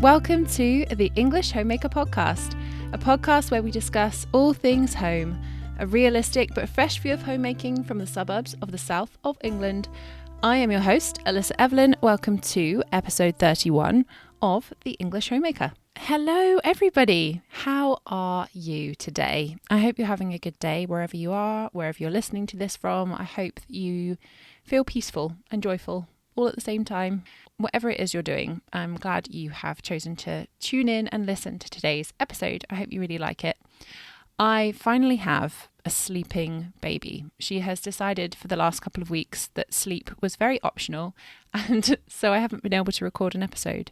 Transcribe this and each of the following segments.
Welcome to the English Homemaker podcast, a podcast where we discuss all things home, a realistic but fresh view of homemaking from the suburbs of the south of England. I am your host, Alissa Evelyn. Welcome to episode 31 of the English Homemaker. Hello, everybody. How are you today? I hope you're having a good day wherever you are, wherever you're listening to this from. I hope that you feel peaceful and joyful all at the same time. Whatever it is you're doing, I'm glad you have chosen to tune in and listen to today's episode. I hope you really like it. I finally have a sleeping baby. She has decided for the last couple of weeks that sleep was very optional, and so I haven't been able to record an episode.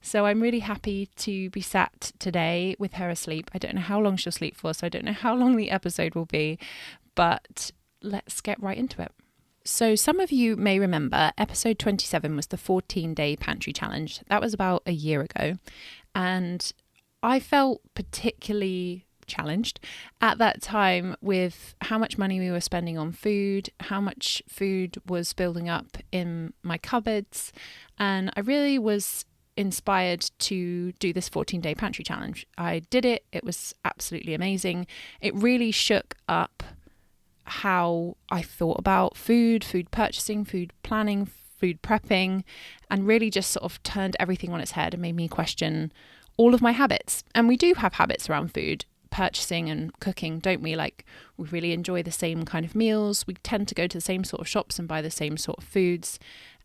So I'm really happy to be sat today with her asleep. I don't know how long she'll sleep for, so I don't know how long the episode will be, but let's get right into it. So some of you may remember episode 27 was the 14-day pantry challenge. That was about a year ago, and I felt particularly challenged at that time with how much money we were spending on food, how much food was building up in my cupboards, and I really was inspired to do this 14-day pantry challenge. I did it. It was absolutely amazing. It really shook up how I thought about food purchasing, food planning, food prepping, and really just sort of turned everything on its head and made me question all of my habits. And we do have habits around food purchasing and cooking, don't we? Like, we really enjoy the same kind of meals. We tend to go to the same sort of shops and buy the same sort of foods.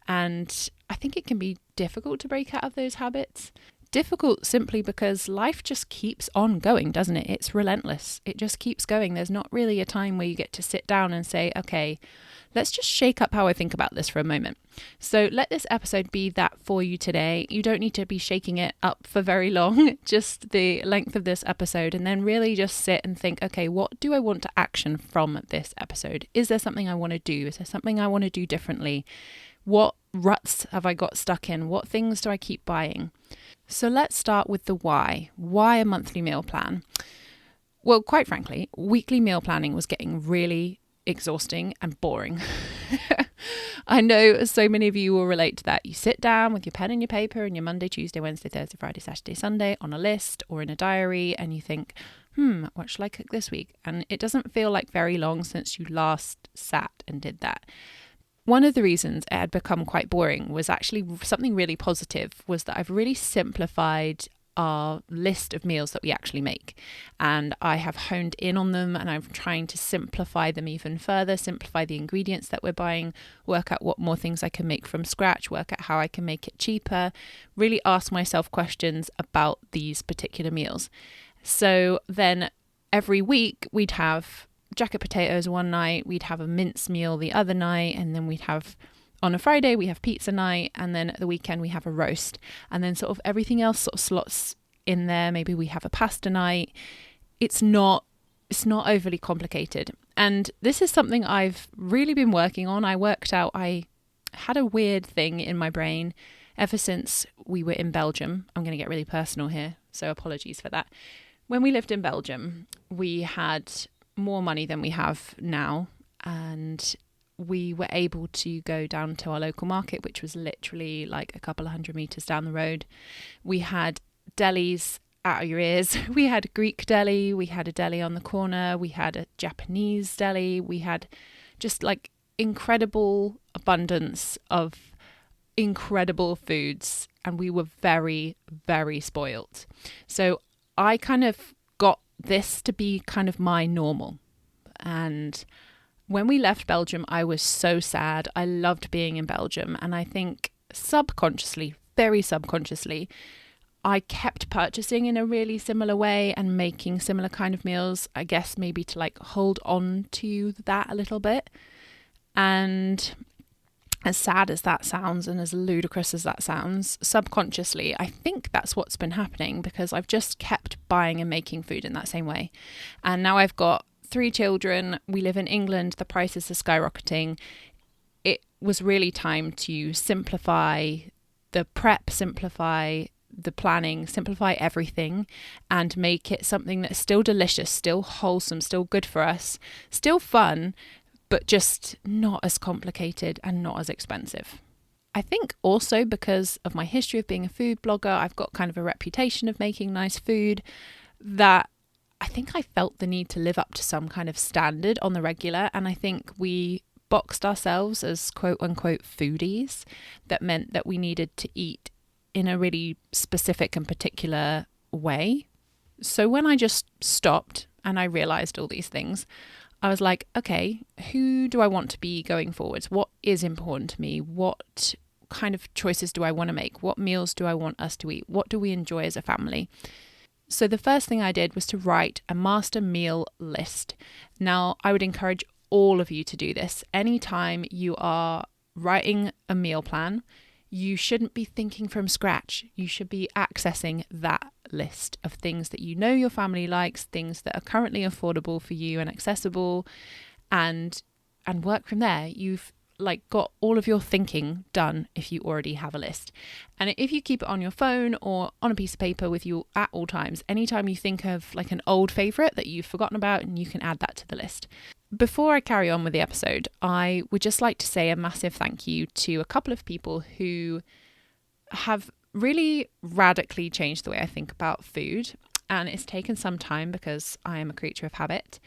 And I think it can be difficult to break out of those habits. Difficult simply because life just keeps on going, doesn't it? It's relentless. It just keeps going. There's not really a time where you get to sit down and say, okay, let's just shake up how I think about this for a moment. So let this episode be that for you today. You don't need to be shaking it up for very long, just the length of this episode, and then really just sit and think, okay, what do I want to action from this episode? Is there something I want to do? Is there something I want to do differently? What ruts have I got stuck in? What things do I keep buying? So let's start with the why. Why a monthly meal plan? Well, quite frankly, weekly meal planning was getting really exhausting and boring. I know so many of you will relate to that. You sit down with your pen and your paper and your Monday, Tuesday, Wednesday, Thursday, Friday, Saturday, Sunday on a list or in a diary, and you think, what shall I cook this week? And it doesn't feel like very long since you last sat and did that. One of the reasons it had become quite boring was actually something really positive, was that I've really simplified our list of meals that we actually make. And I have honed in on them, and I'm trying to simplify them even further, simplify the ingredients that we're buying, work out what more things I can make from scratch, work out how I can make it cheaper, really ask myself questions about these particular meals. So then every week we'd have jacket potatoes one night, we'd have a mince meal the other night, and then we'd have, on a Friday we have pizza night, and then at the weekend we have a roast, and then sort of everything else sort of slots in there. Maybe we have a pasta night. It's not overly complicated, and this is something I've really been working on. I had a weird thing in my brain ever since we were in Belgium. I'm going to get really personal here, so apologies for that. When we lived in Belgium, we had more money than we have now, and we were able to go down to our local market, which was literally like a couple of 100 meters down the road. We had delis out of your ears. We had a Greek deli, we had a deli on the corner, we had a Japanese deli, we had just like incredible abundance of incredible foods, and we were very, very spoilt. So I kind of got this to be kind of my normal. And when we left Belgium, I was so sad. I loved being in Belgium, and I think subconsciously, very subconsciously, I kept purchasing in a really similar way and making similar kind of meals, I guess maybe to like hold on to that a little bit. And as sad as that sounds and as ludicrous as that sounds, subconsciously, I think that's what's been happening, because I've just kept buying and making food in that same way. And now I've got 3 children. We live in England. The prices are skyrocketing. It was really time to simplify the prep, simplify the planning, simplify everything, and make it something that's still delicious, still wholesome, still good for us, still fun, but just not as complicated and not as expensive. I think also because of my history of being a food blogger, I've got kind of a reputation of making nice food, that I think I felt the need to live up to some kind of standard on the regular. And I think we boxed ourselves as quote unquote foodies. That meant that we needed to eat in a really specific and particular way. So when I just stopped and I realized all these things, I was like, okay, who do I want to be going forwards? What is important to me? What kind of choices do I want to make? What meals do I want us to eat? What do we enjoy as a family? So the first thing I did was to write a master meal list. Now, I would encourage all of you to do this. Anytime you are writing a meal plan, you shouldn't be thinking from scratch. You should be accessing that list of things that you know your family likes, things that are currently affordable for you and accessible, and work from there. You've got all of your thinking done if you already have a list. And if you keep it on your phone or on a piece of paper with you at all times, anytime you think of an old favorite that you've forgotten about, and you can add that to the list. Before I carry on with the episode, I would just like to say a massive thank you to a couple of people who have really radically changed the way I think about food. And it's taken some time because I am a creature of habit.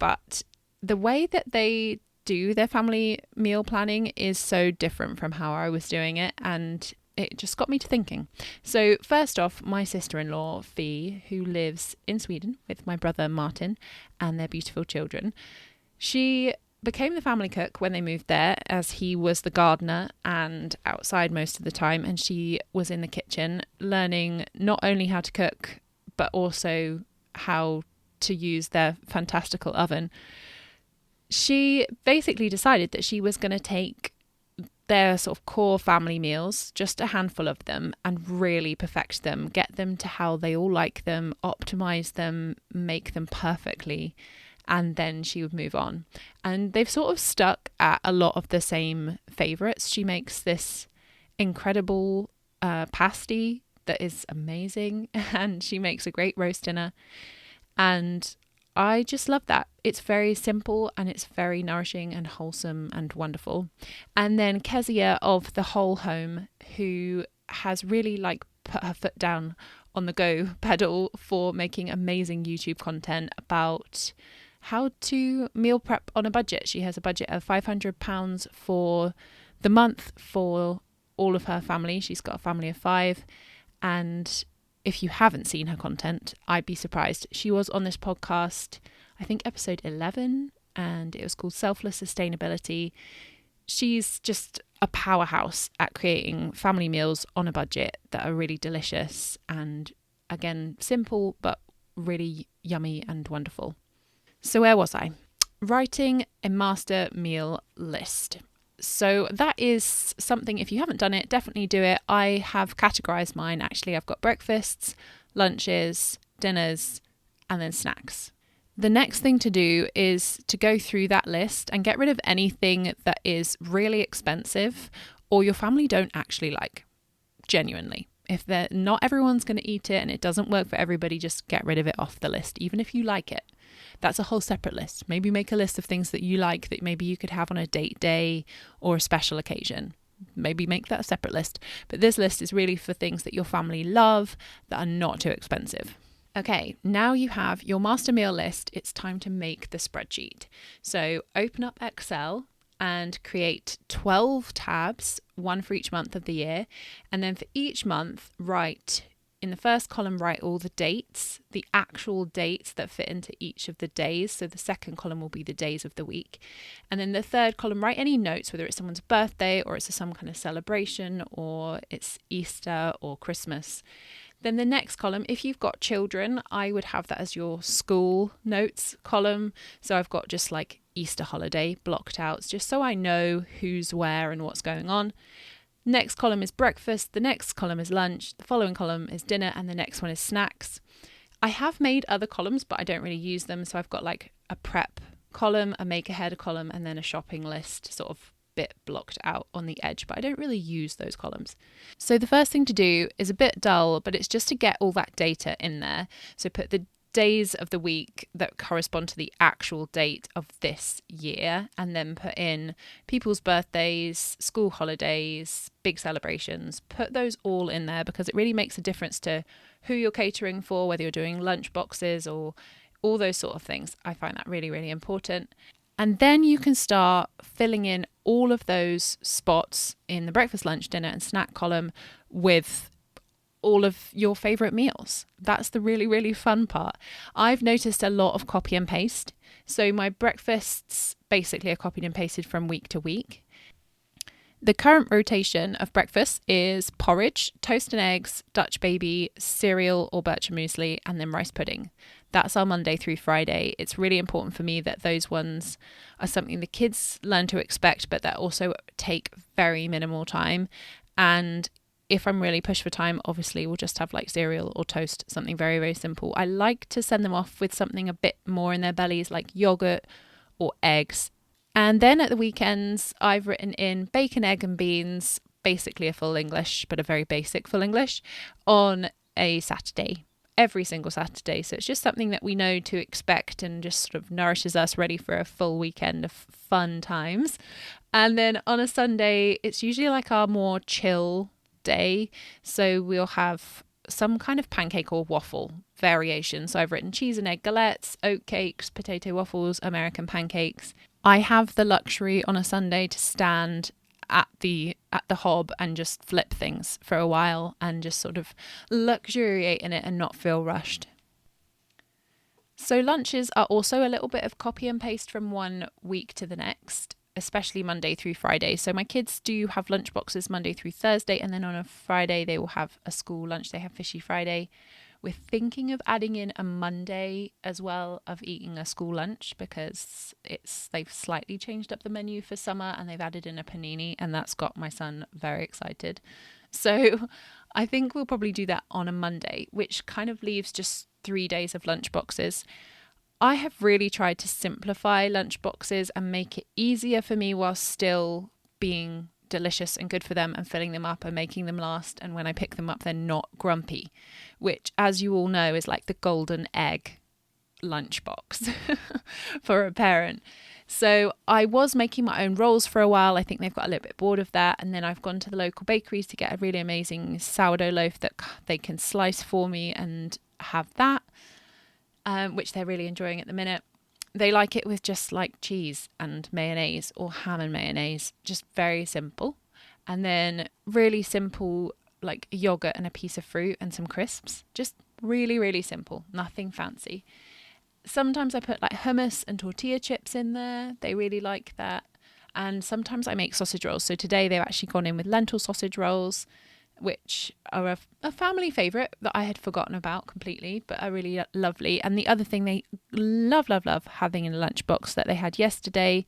But the way that they do their family meal planning is so different from how I was doing it, and it just got me to thinking. So first off, my sister-in-law Fee, who lives in Sweden with my brother Martin and their beautiful children, she became the family cook when they moved there, as he was the gardener and outside most of the time, and she was in the kitchen learning not only how to cook but also how to use their fantastical oven. She basically decided that she was going to take their sort of core family meals, just a handful of them, and really perfect them, get them to how they all like them, optimize them, make them perfectly, and then she would move on. And they've sort of stuck at a lot of the same favorites. She makes this incredible pasty that is amazing, and she makes a great roast dinner. And I just love that. It's very simple and it's very nourishing and wholesome and wonderful. And then Kezia of The Whole Home, who has really put her foot down on the go pedal for making amazing YouTube content about how to meal prep on a budget. She has a budget of £500 for the month for all of her family. She's got a family of 5, and if you haven't seen her content, I'd be surprised. She was on this podcast, I think episode 11, and it was called Selfless Sustainability. She's just a powerhouse at creating family meals on a budget that are really delicious and, again, simple but really yummy and wonderful. So where was I? Writing a master meal list. So that is something, if you haven't done it, definitely do it. I have categorized mine. Actually, I've got breakfasts, lunches, dinners, and then snacks. The next thing to do is to go through that list and get rid of anything that is really expensive or your family don't actually like, genuinely. If they're not everyone's going to eat it and it doesn't work for everybody, just get rid of it off the list, even if you like it. That's a whole separate list. Maybe make a list of things that you like that maybe you could have on a date day or a special occasion. Maybe make that a separate list. But this list is really for things that your family love that are not too expensive. Okay, now you have your master meal list. It's time to make the spreadsheet. So open up Excel and create 12 tabs, one for each month of the year. And then for each month, write in the first column, write all the dates, the actual dates that fit into each of the days. So the second column will be the days of the week. And then the third column, write any notes, whether it's someone's birthday or it's some kind of celebration or it's Easter or Christmas. Then the next column, if you've got children, I would have that as your school notes column. So I've got just Easter holiday blocked out, just so I know who's where and what's going on. Next column is breakfast, the next column is lunch, the following column is dinner, and the next one is snacks. I have made other columns, but I don't really use them. So I've got a prep column, a make ahead column, and then a shopping list sort of bit blocked out on the edge, but I don't really use those columns. So the first thing to do is a bit dull, but it's just to get all that data in there. So put the days of the week that correspond to the actual date of this year, and then put in people's birthdays, school holidays, big celebrations. Put those all in there because it really makes a difference to who you're catering for, whether you're doing lunch boxes or all those sort of things. I find that really, really important. And then you can start filling in all of those spots in the breakfast, lunch, dinner and snack column with all of your favorite meals. That's the really, really fun part. I've noticed a lot of copy and paste. So my breakfasts basically are copied and pasted from week to week. The current rotation of breakfast is porridge, toast and eggs, Dutch baby, cereal or bircher muesli, and then rice pudding. That's our Monday through Friday. It's really important for me that those ones are something the kids learn to expect, but that also take very minimal time. And if I'm really pushed for time, obviously we'll just have like cereal or toast, something very, very simple. I like to send them off with something a bit more in their bellies, like yogurt or eggs. And then at the weekends, I've written in bacon, egg and beans, basically a full English, but a very basic full English, on a Saturday, every single Saturday. So it's just something that we know to expect and just sort of nourishes us ready for a full weekend of fun times. And then on a Sunday, it's usually like our more chill day. So we'll have some kind of pancake or waffle variation. So I've written cheese and egg galettes, oat cakes, potato waffles, American pancakes. I have the luxury on a Sunday to stand at the hob and just flip things for a while and just sort of luxuriate in it and not feel rushed. So lunches are also a little bit of copy and paste from one week to the next, especially Monday through Friday. So my kids do have lunch boxes Monday through Thursday, and then on a Friday they will have a school lunch. They have Fishy Friday. We're thinking of adding in a Monday as well of eating a school lunch because they've slightly changed up the menu for summer and they've added in a panini, and that's got my son very excited. So I think we'll probably do that on a Monday, which kind of leaves just 3 days of lunch boxes. I have really tried to simplify lunch boxes and make it easier for me while still being delicious and good for them and filling them up and making them last. And when I pick them up, they're not grumpy, which, as you all know, is like the golden egg lunchbox for a parent. So I was making my own rolls for a while. I think they've got a little bit bored of that. And then I've gone to the local bakeries to get a really amazing sourdough loaf that they can slice for me and have that, which they're really enjoying at the minute. They like it with just like cheese and mayonnaise or ham and mayonnaise, just very simple. And then really simple, like yogurt and a piece of fruit and some crisps, just really, really simple, nothing fancy. Sometimes I put like hummus and tortilla chips in there. They really like that. And sometimes I make sausage rolls. So today they've actually gone in with lentil sausage rolls, which are a family favourite that I had forgotten about completely, but are really lovely. And the other thing they love having in a lunchbox that they had yesterday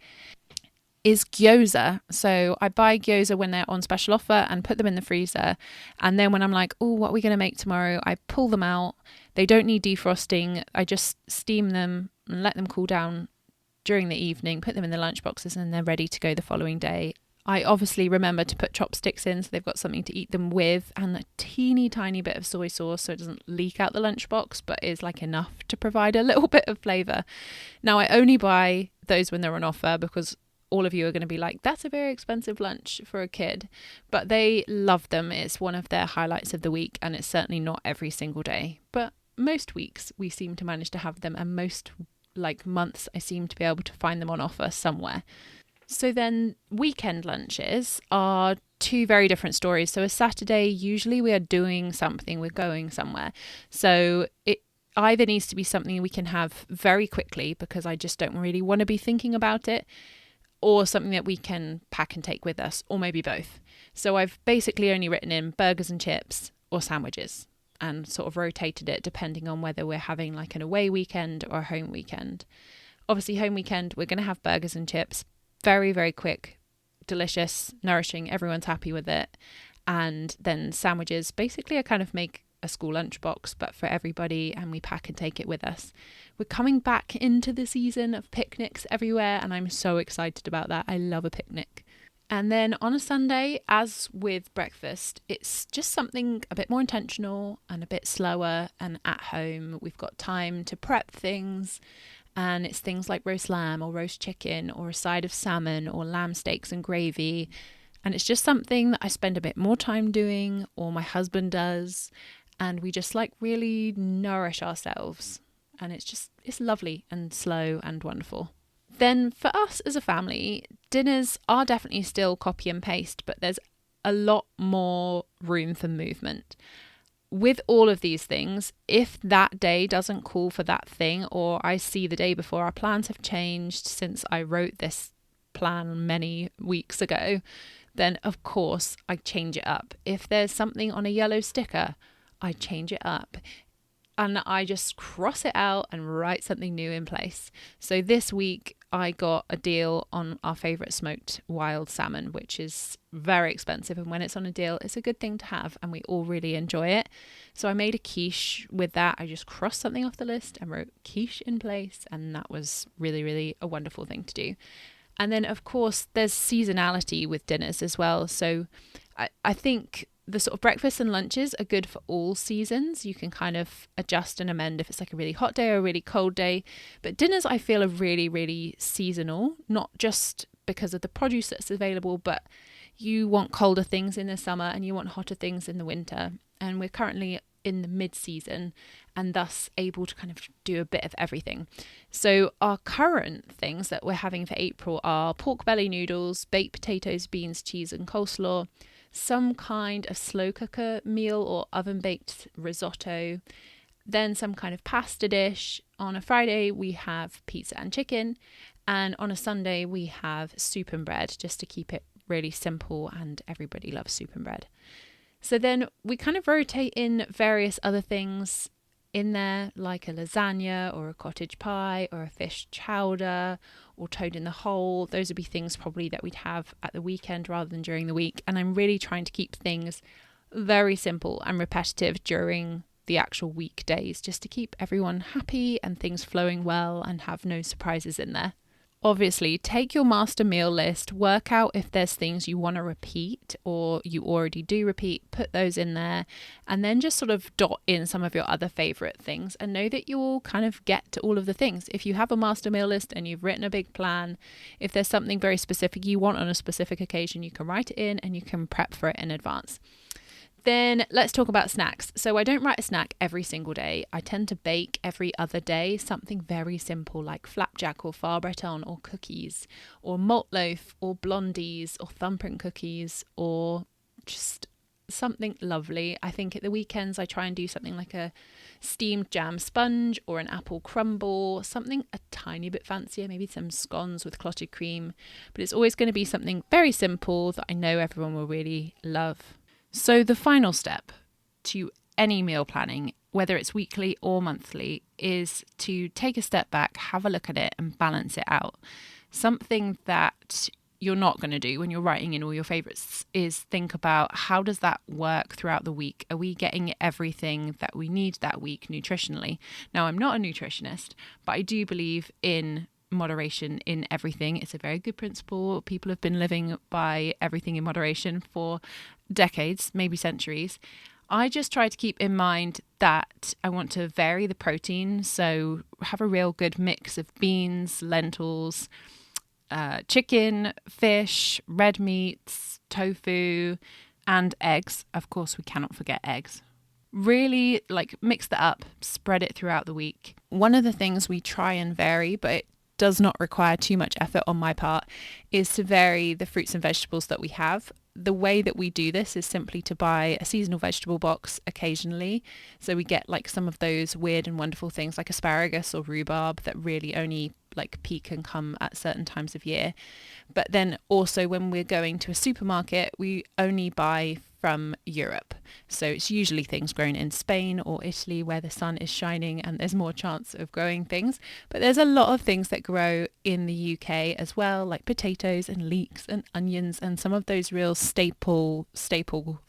is gyoza. So I buy gyoza when they're on special offer and put them in the freezer. And then when I'm like, oh, what are we going to make tomorrow? I pull them out. They don't need defrosting. I just steam them and let them cool down during the evening, put them in the lunchboxes, and they're ready to go the following day. I obviously remember to put chopsticks in so they've got something to eat them with, and a teeny tiny bit of soy sauce so it doesn't leak out the lunchbox, but is like enough to provide a little bit of flavour. Now I only buy those when they're on offer because all of you are going to be like, that's a very expensive lunch for a kid, but they love them. It's one of their highlights of the week, and it's certainly not every single day, but most weeks we seem to manage to have them, and most like months I seem to be able to find them on offer somewhere. So then weekend lunches are two very different stories. So a Saturday, usually we are doing something, we're going somewhere. So it either needs to be something we can have very quickly because I just don't really want to be thinking about it, or something that we can pack and take with us, or maybe both. So I've basically only written in burgers and chips or sandwiches and sort of rotated it depending on whether we're having like an away weekend or a home weekend. Obviously home weekend, we're going to have burgers and chips. Very, very quick, delicious, nourishing, everyone's happy with it. And then sandwiches, basically I kind of make a school lunchbox, but for everybody, and we pack and take it with us. We're coming back into the season of picnics everywhere, and I'm so excited about that. I love a picnic. And then on a Sunday, as with breakfast, it's just something a bit more intentional and a bit slower and at home. We've got time to prep things, and it's things like roast lamb or roast chicken or a side of salmon or lamb steaks and gravy. And it's just something that I spend a bit more time doing, or my husband does, and we just like really nourish ourselves. And it's lovely and slow and wonderful. Then for us as a family, dinners are definitely still copy and paste, but there's a lot more room for movement. With all of these things, if that day doesn't call for that thing, or I see the day before our plans have changed since I wrote this plan many weeks ago, then of course I change it up. If there's something on a yellow sticker, I change it up. And I just cross it out and write something new in place. So this week I got a deal on our favourite smoked wild salmon, which is very expensive. And when it's on a deal, it's a good thing to have and we all really enjoy it. So I made a quiche with that. I just crossed something off the list and wrote quiche in place. And that was really, really a wonderful thing to do. And then, of course, there's seasonality with dinners as well. So I think the sort of breakfasts and lunches are good for all seasons. You can kind of adjust and amend if it's like a really hot day or a really cold day. But dinners, I feel, are really, really seasonal, not just because of the produce that's available, but you want colder things in the summer and you want hotter things in the winter. And we're currently in the mid-season and thus able to kind of do a bit of everything. So our current things that we're having for April are pork belly noodles, baked potatoes, beans, cheese and coleslaw, some kind of slow cooker meal or oven baked risotto, then some kind of pasta dish. On a Friday we have pizza and chicken, and on a Sunday we have soup and bread, just to keep it really simple, and everybody loves soup and bread. So then we kind of rotate in various other things in there, like a lasagna or a cottage pie or a fish chowder or toad in the hole. Those would be things probably that we'd have at the weekend rather than during the week. And I'm really trying to keep things very simple and repetitive during the actual weekdays, just to keep everyone happy and things flowing well and have no surprises in there. Obviously, take your master meal list, work out if there's things you want to repeat or you already do repeat, put those in there, and then just sort of dot in some of your other favourite things and know that you'll kind of get to all of the things. If you have a master meal list and you've written a big plan, if there's something very specific you want on a specific occasion, you can write it in and you can prep for it in advance. Then let's talk about snacks. So I don't write a snack every single day. I tend to bake every other day, something very simple like flapjack or far breton or cookies or malt loaf or blondies or thumbprint cookies or just something lovely. I think at the weekends I try and do something like a steamed jam sponge or an apple crumble, something a tiny bit fancier, maybe some scones with clotted cream. But it's always going to be something very simple that I know everyone will really love. So the final step to any meal planning, whether it's weekly or monthly, is to take a step back, have a look at it and balance it out. Something that you're not going to do when you're writing in all your favourites is think about, how does that work throughout the week? Are we getting everything that we need that week nutritionally? Now, I'm not a nutritionist, but I do believe in moderation in everything. It's a very good principle. People have been living by everything in moderation for decades, maybe centuries. I just try to keep in mind that I want to vary the protein, so have a real good mix of beans, lentils, chicken, fish, red meats, tofu, and eggs. Of course, we cannot forget eggs. Really mix that up, spread it throughout the week. One of the things we try and vary, but it does not require too much effort on my part, is to vary the fruits and vegetables that we have. The way that we do this is simply to buy a seasonal vegetable box occasionally. So we get some of those weird and wonderful things like asparagus or rhubarb that really only peak and come at certain times of year. But then also when we're going to a supermarket, we only buy from Europe. So it's usually things grown in Spain or Italy where the sun is shining and there's more chance of growing things. But there's a lot of things that grow in the UK as well, like potatoes and leeks and onions and some of those real staple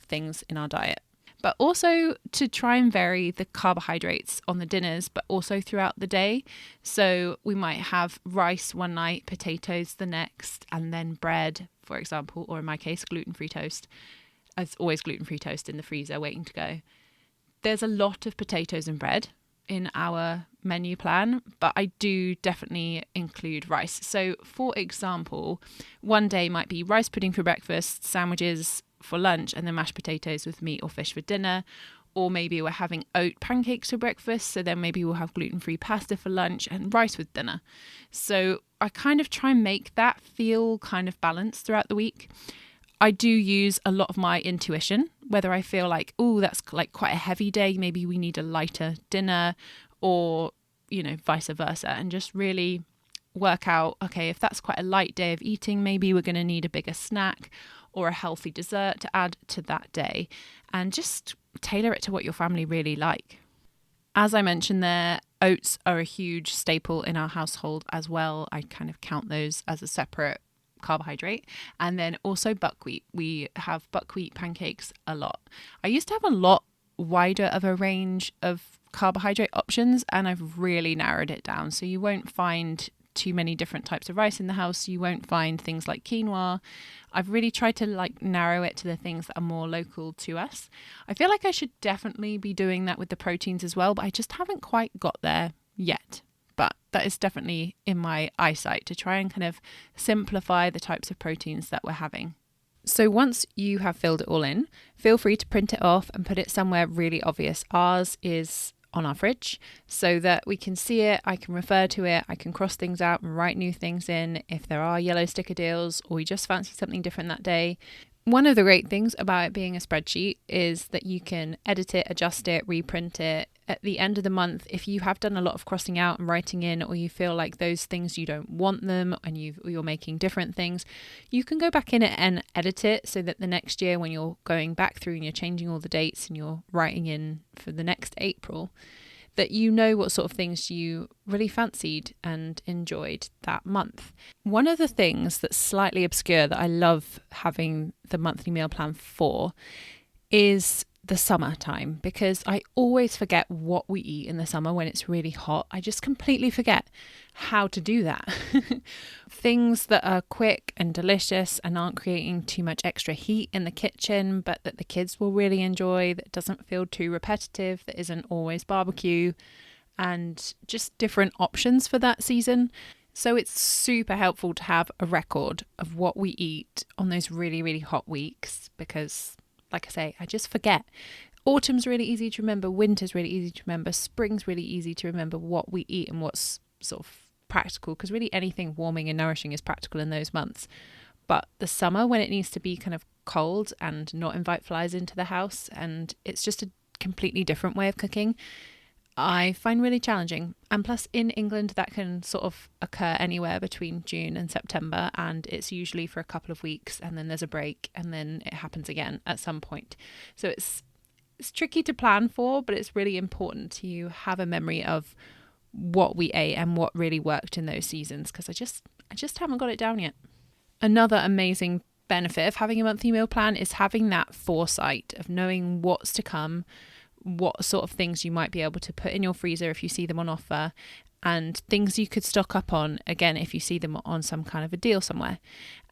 things in our diet. but also to try and vary the carbohydrates on the dinners, but also throughout the day. So we might have rice one night, potatoes the next, and then bread, for example, or in my case, gluten-free toast. There's always gluten-free toast in the freezer waiting to go. There's a lot of potatoes and bread in our menu plan, but I do definitely include rice. So for example, one day might be rice pudding for breakfast, sandwiches for lunch, and then mashed potatoes with meat or fish for dinner. Or maybe we're having oat pancakes for breakfast, so then maybe we'll have gluten-free pasta for lunch and rice with dinner. So I kind of try and make that feel kind of balanced throughout the week. I do use a lot of my intuition, whether I feel like, oh, that's like quite a heavy day, maybe we need a lighter dinner, or, you know, vice versa, and just really work out, okay, if that's quite a light day of eating, maybe we're going to need a bigger snack or a healthy dessert to add to that day, and just tailor it to what your family really like. As I mentioned there, oats are a huge staple in our household as well. I kind of count those as a separate carbohydrate. And then also buckwheat. We have buckwheat pancakes a lot. I used to have a lot wider of a range of carbohydrate options, and I've really narrowed it down. So you won't find too many different types of rice in the house. You won't find things like quinoa. I've really tried to narrow it to the things that are more local to us. I feel like I should definitely be doing that with the proteins as well, but I just haven't quite got there yet. But that is definitely in my eyesight, to try and kind of simplify the types of proteins that we're having. So once you have filled it all in, feel free to print it off and put it somewhere really obvious. Ours is on our fridge so that we can see it, I can refer to it, I can cross things out and write new things in if there are yellow sticker deals or we just fancy something different that day. One of the great things about it being a spreadsheet is that you can edit it, adjust it, reprint it. At the end of the month, if you have done a lot of crossing out and writing in, or you feel like those things you don't want them and you're making different things, you can go back in it and edit it so that the next year when you're going back through and you're changing all the dates and you're writing in for the next April, that you know what sort of things you really fancied and enjoyed that month. One of the things that's slightly obscure that I love having the monthly meal plan for is the summertime, because I always forget what we eat in the summer when it's really hot. I just completely forget how to do that. Things that are quick and delicious and aren't creating too much extra heat in the kitchen, but that the kids will really enjoy, that doesn't feel too repetitive, that isn't always barbecue, and just different options for that season. So it's super helpful to have a record of what we eat on those really, really hot weeks, because like I say, I just forget. Autumn's really easy to remember, winter's really easy to remember, spring's really easy to remember what we eat and what's sort of practical, because really anything warming and nourishing is practical in those months. But the summer, when it needs to be kind of cold and not invite flies into the house, and it's just a completely different way of cooking, I find really challenging. And plus in England, that can sort of occur anywhere between June and September, and it's usually for a couple of weeks, and then there's a break, and then it happens again at some point. So it's tricky to plan for, but it's really important to have a memory of what we ate and what really worked in those seasons, because I just haven't got it down yet. Another amazing benefit of having a monthly meal plan is having that foresight of knowing what's to come, what sort of things you might be able to put in your freezer if you see them on offer, and things you could stock up on, again, if you see them on some kind of a deal somewhere.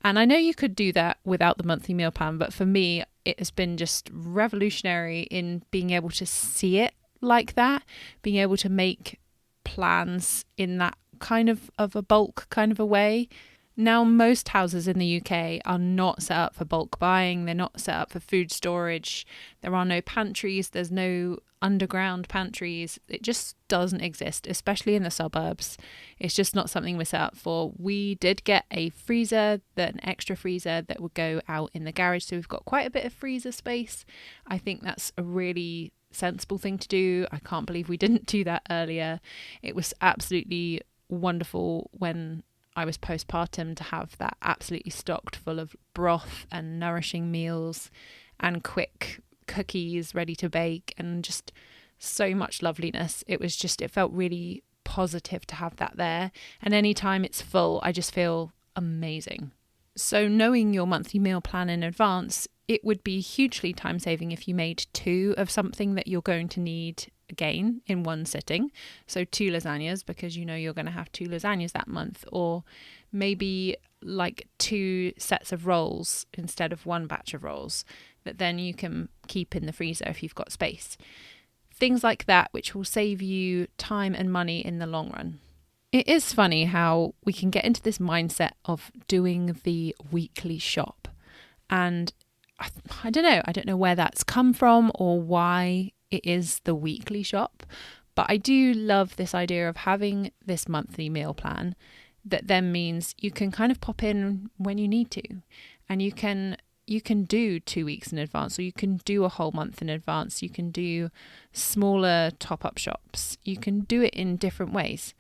And I know you could do that without the monthly meal plan, but for me, it has been just revolutionary in being able to see it like that, being able to make plans in that kind of a bulk kind of a way. Now, most houses in the UK are not set up for bulk buying. They're not set up for food storage. There are no pantries. There's no underground pantries. It just doesn't exist, especially in the suburbs. It's just not something we're set up for. We did get a freezer, an extra freezer that would go out in the garage. So we've got quite a bit of freezer space. I think that's a really sensible thing to do. I can't believe we didn't do that earlier. It was absolutely wonderful when I was postpartum to have that absolutely stocked full of broth and nourishing meals and quick cookies ready to bake and just so much loveliness. It felt really positive to have that there. And anytime it's full, I just feel amazing. So knowing your monthly meal plan in advance, it would be hugely time saving if you made 2 of something that you're going to need again in one sitting. So 2 lasagnas, because you know you're going to have 2 lasagnas that month, or maybe like 2 sets of rolls instead of 1 batch of rolls that then you can keep in the freezer if you've got space. Things like that, which will save you time and money in the long run. It is funny how we can get into this mindset of doing the weekly shop. And I don't know where that's come from or why it is the weekly shop. But I do love this idea of having this monthly meal plan that then means you can kind of pop in when you need to. And you can do 2 weeks in advance, or you can do a whole month in advance. You can do smaller top-up shops. You can do it in different ways.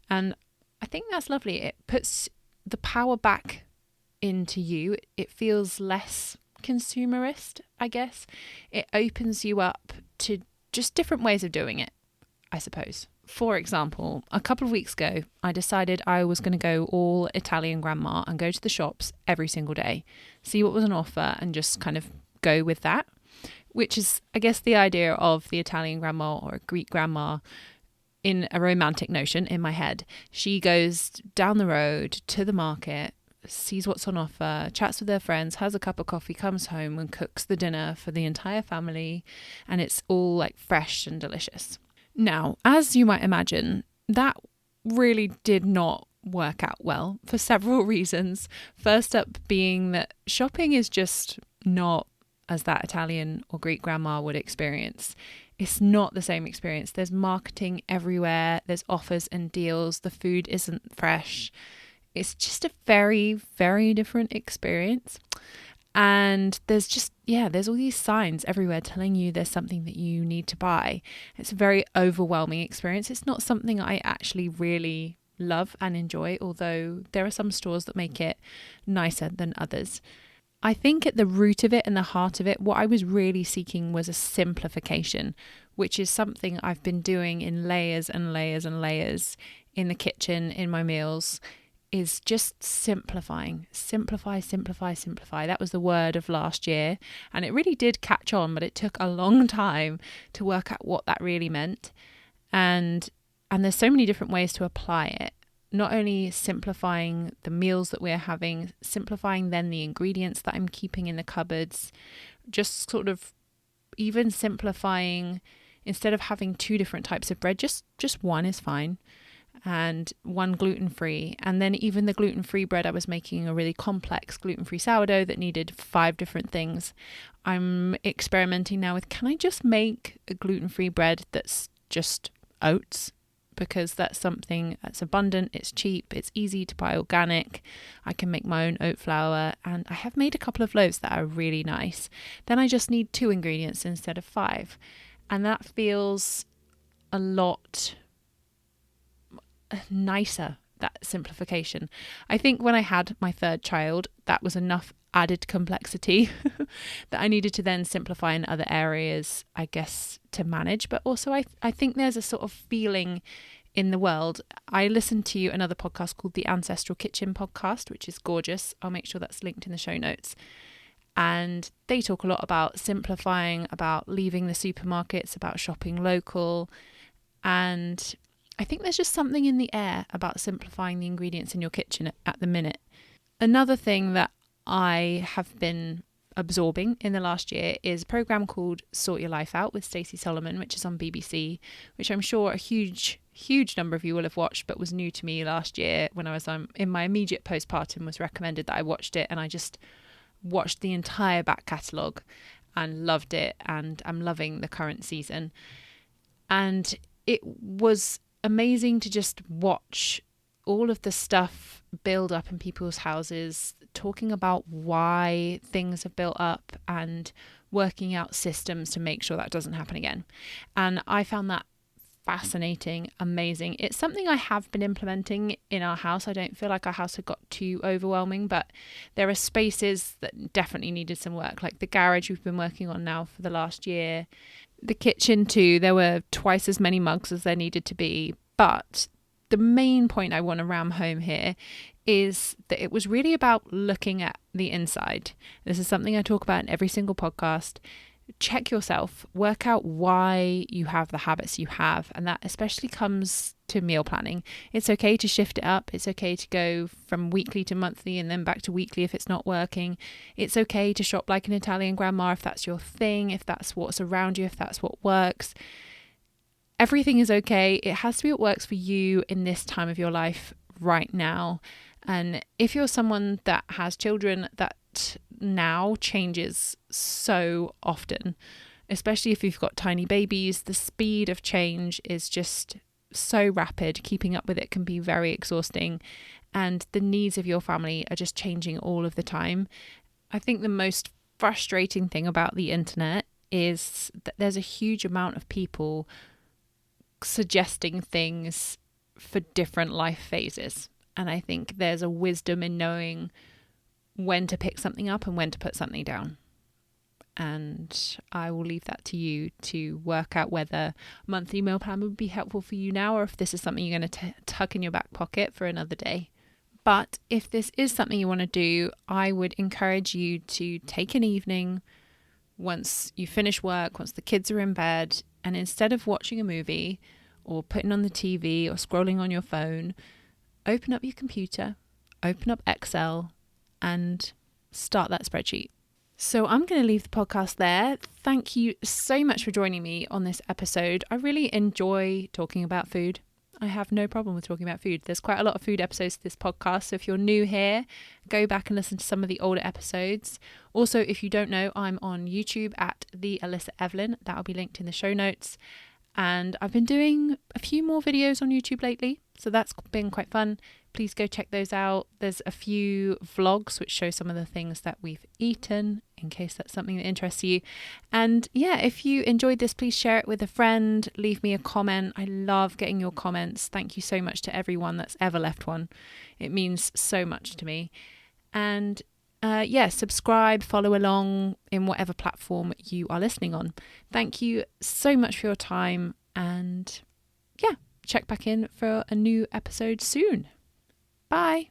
And I think that's lovely. It puts the power back into you. It feels less consumerist, I guess. It opens you up to just different ways of doing it, I suppose. For example, a couple of weeks ago, I decided I was going to go all Italian grandma and go to the shops every single day, see what was on offer and just kind of go with that, which is, I guess, the idea of the Italian grandma or a Greek grandma in a romantic notion in my head. She goes down the road to the market, sees what's on offer, chats with her friends, has a cup of coffee, comes home and cooks the dinner for the entire family, and it's all like fresh and delicious. Now, as you might imagine, that really did not work out well for several reasons. First up being that shopping is just not as that Italian or Greek grandma would experience. It's not the same experience. There's marketing everywhere. There's offers and deals. The food isn't fresh. It's just a very, very different experience. And there's all these signs everywhere telling you there's something that you need to buy. It's a very overwhelming experience. It's not something I actually really love and enjoy, although there are some stores that make it nicer than others. I think at the root of it and the heart of it, what I was really seeking was a simplification, which is something I've been doing in layers and layers and layers in the kitchen, in my meals, is just simplifying. Simplify. That was the word of last year. And it really did catch on, but it took a long time to work out what that really meant. And there's so many different ways to apply it. Not only simplifying the meals that we're having, simplifying then the ingredients that I'm keeping in the cupboards, just sort of even simplifying, instead of having 2 different types of bread, just one is fine. And 1 gluten-free. And then even the gluten-free bread, I was making a really complex gluten-free sourdough that needed 5 different things. I'm experimenting now with, can I just make a gluten-free bread that's just oats? Because that's something that's abundant, it's cheap, it's easy to buy organic. I can make my own oat flour, and I have made a couple of loaves that are really nice. Then I just need 2 ingredients instead of 5. And that feels a lot nicer, that simplification. I think when I had my 3rd child, that was enough added complexity that I needed to then simplify in other areas, I guess, to manage. But also I think there's a sort of feeling in the world. I listened to another podcast called the Ancestral Kitchen podcast, which is gorgeous. I'll make sure that's linked in the show notes. And they talk a lot about simplifying, about leaving the supermarkets, about shopping local. And I think there's just something in the air about simplifying the ingredients in your kitchen at the minute. Another thing that I have been absorbing in the last year is a program called Sort Your Life Out with Stacey, which is on BBC, which I'm sure a huge number of you will have watched, but was new to me last year when I was in my immediate postpartum. Was recommended that I watched it, and I just watched the entire back catalogue and loved it, and I'm loving the current season. And it was amazing to just watch all of the stuff build up in people's houses, talking about why things have built up and working out systems to make sure that doesn't happen again. And I found that fascinating, amazing. It's something I have been implementing in our house. I don't feel like our house had got too overwhelming, but there are spaces that definitely needed some work, like the garage we've been working on now for the last year. The kitchen too, there were twice as many mugs as there needed to be. But the main point I want to ram home here is that it was really about looking at the inside. This is something I talk about in every single podcast. Check yourself, work out why you have the habits you have. And that especially comes to meal planning. It's okay to shift it up. It's okay to go from weekly to monthly and then back to weekly if it's not working. It's okay to shop like an Italian grandma if that's your thing, if that's what's around you, if that's what works. Everything is okay. It has to be what works for you in this time of your life right now. And if you're someone that has children, that now changes so often, especially if you've got tiny babies. The speed of change is just so rapid. Keeping up with it can be very exhausting, and the needs of your family are just changing all of the time. I think the most frustrating thing about the internet is that there's a huge amount of people suggesting things for different life phases. And I think there's a wisdom in knowing when to pick something up and when to put something down. And I will leave that to you to work out whether a monthly meal plan would be helpful for you now, or if this is something you're going to tuck in your back pocket for another day. But if this is something you want to do, I would encourage you to take an evening once you finish work, once the kids are in bed, and instead of watching a movie or putting on the TV or scrolling on your phone, open up your computer, open up Excel, and start that spreadsheet. So I'm going to leave the podcast there. Thank you so much for joining me on this episode. I really enjoy talking about food. I have no problem with talking about food. There's quite a lot of food episodes to this podcast. So if you're new here, go back and listen to some of the older episodes. Also, if you don't know, I'm on YouTube at the Alissa Evelyn. That will be linked in the show notes. And I've been doing a few more videos on YouTube lately, so that's been quite fun. Please go check those out. There's a few vlogs which show some of the things that we've eaten, in case that's something that interests you. And yeah, if you enjoyed this, please share it with a friend. Leave me a comment. I love getting your comments. Thank you so much to everyone that's ever left one. It means so much to me. And subscribe, follow along in whatever platform you are listening on. Thank you so much for your time, and check back in for a new episode soon. Bye.